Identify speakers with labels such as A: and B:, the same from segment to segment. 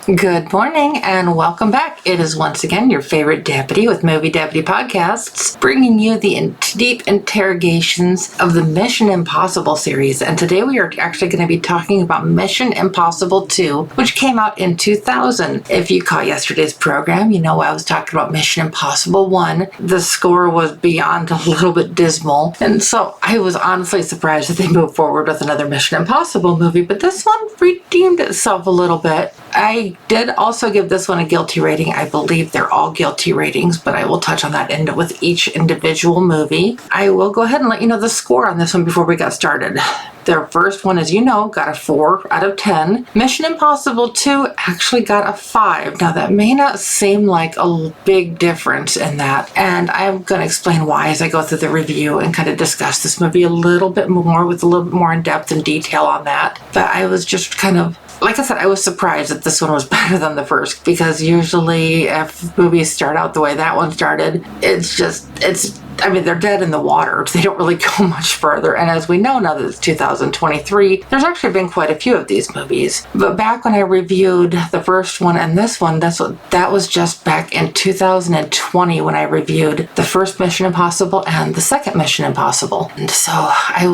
A: Good morning and welcome back. It is once again your favorite deputy with Movie Deputy Podcasts, bringing you the deep interrogations of the Mission Impossible series. And today we are actually going to be talking about Mission Impossible 2, which came out in 2000. If you caught yesterday's program, you know I was talking about Mission Impossible 1. The score was beyond a little bit dismal. And so I was honestly surprised that they moved forward with another Mission Impossible movie, but this one redeemed itself a little bit. I did also give this one a guilty rating. I believe they're all guilty ratings, but I will touch on that with each individual movie. I will go ahead and let you know the score on this one before we got started. Their first one, as you know, got a 4 out of 10. Mission Impossible 2 actually got a 5. Now, that may not seem like a big difference in that, and I'm going to explain why as I go through the review and kind of discuss this movie a little bit more with a little bit more in depth and detail on that. But I was just kind of, like I said, I was surprised that this one was better than the first, because usually if movies start out the way that one started, they're dead in the water. They don't really go much further. And as we know now that it's 2023, there's actually been quite a few of these movies. But back when I reviewed the first one and this one, that was just back in 2020 when I reviewed the first Mission Impossible and the second Mission Impossible. And so I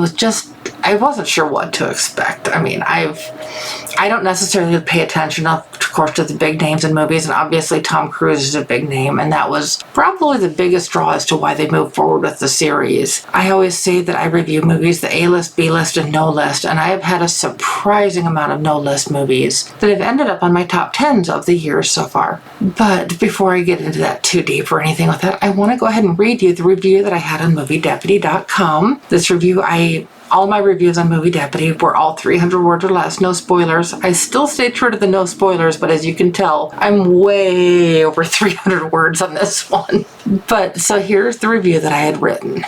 A: wasn't sure what to expect. I mean, I don't necessarily pay attention, of course, to the big names in movies, and obviously Tom Cruise is a big name, and that was probably the biggest draw as to why they moved forward with the series. I always say that I review movies, the A-list, B-list, and no-list, and I have had a surprising amount of no-list movies that have ended up on my top 10s of the year so far. But before I get into that too deep or anything with that, I want to go ahead and read you the review that I had on MovieDeputy.com. This review, all my reviews on Movie Deputy were all 300 words or less, no spoilers. I still stay true to the no spoilers, but as you can tell, I'm way over 300 words on this one. But so here's the review that I had written.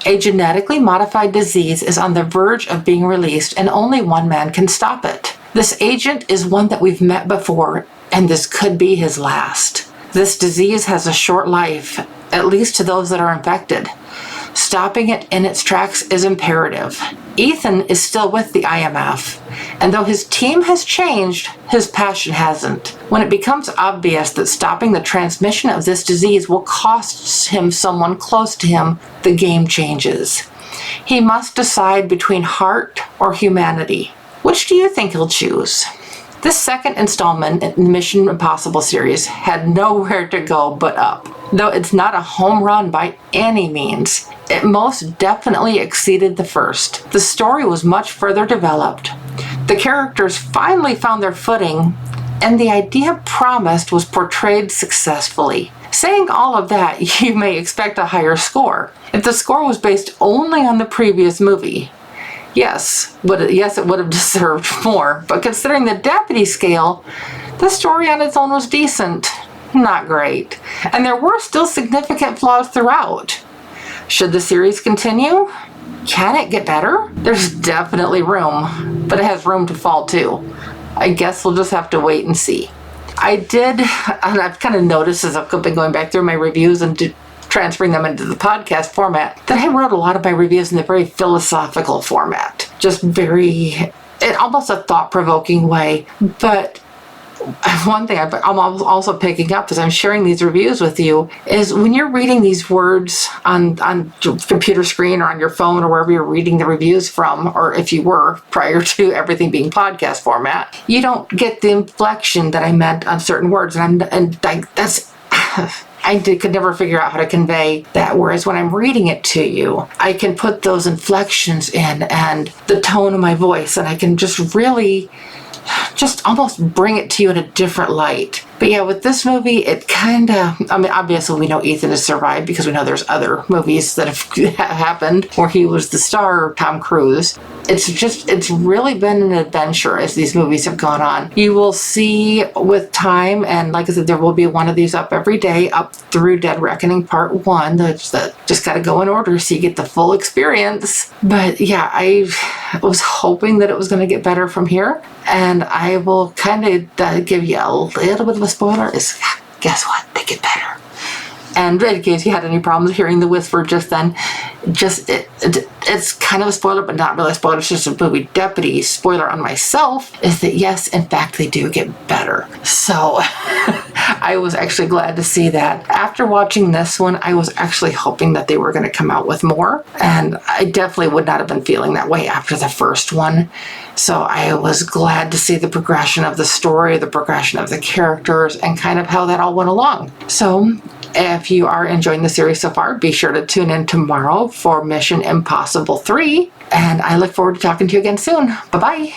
A: A genetically modified disease is on the verge of being released, and only one man can stop it. This agent is one that we've met before, and this could be his last. This disease has a short life, at least to those that are infected. Stopping it in its tracks is imperative. Ethan is still with the IMF, and though his team has changed, his passion hasn't. When it becomes obvious that stopping the transmission of this disease will cost him someone close to him, the game changes. He must decide between heart or humanity. Which do you think he'll choose? This second installment in the Mission Impossible series had nowhere to go but up. Though it's not a home run by any means, it most definitely exceeded the first. The story was much further developed. The characters finally found their footing, and the idea promised was portrayed successfully. Saying all of that, you may expect a higher score. If the score was based only on the previous movie, Yes, it would have deserved more, but considering the deputy scale, the story on its own was decent, not great, and there were still significant flaws throughout. Should the series continue? Can it get better? There's definitely room, but it has room to fall too. I guess we'll just have to wait and see. And I've kind of noticed as I've been going back through my reviews and transferring them into the podcast format, that I wrote a lot of my reviews in the very philosophical format. Just in almost a thought-provoking way. But one thing I'm also picking up as I'm sharing these reviews with you is when you're reading these words on your computer screen or on your phone or wherever you're reading the reviews from, or if you were prior to everything being podcast format, you don't get the inflection that I meant on certain words. I could never figure out how to convey that, whereas when I'm reading it to you, I can put those inflections in and the tone of my voice, and I can just really almost bring it to you in a different light. But yeah, with this movie, obviously we know Ethan has survived because we know there's other movies that have happened where he was the star, Tom Cruise. It's really been an adventure as these movies have gone on. You will see with time, and like I said, there will be one of these up every day, up through Dead Reckoning Part 1. That just got to go in order so you get the full experience. But yeah, I was hoping that it was going to get better from here. And I will kind of give you a little bit of a spoiler. Guess what? They get better. And in case you had any problems hearing the whisper just then, it's kind of a spoiler, but not really a spoiler. It's just a movie deputy spoiler on myself, is that yes, in fact, they do get better. So I was actually glad to see that. After watching this one, I was actually hoping that they were going to come out with more, and I definitely would not have been feeling that way after the first one. So I was glad to see the progression of the story, the progression of the characters, and kind of how that all went along. So if you are enjoying the series so far, be sure to tune in tomorrow for Mission Impossible 3. And I look forward to talking to you again soon. Bye-bye.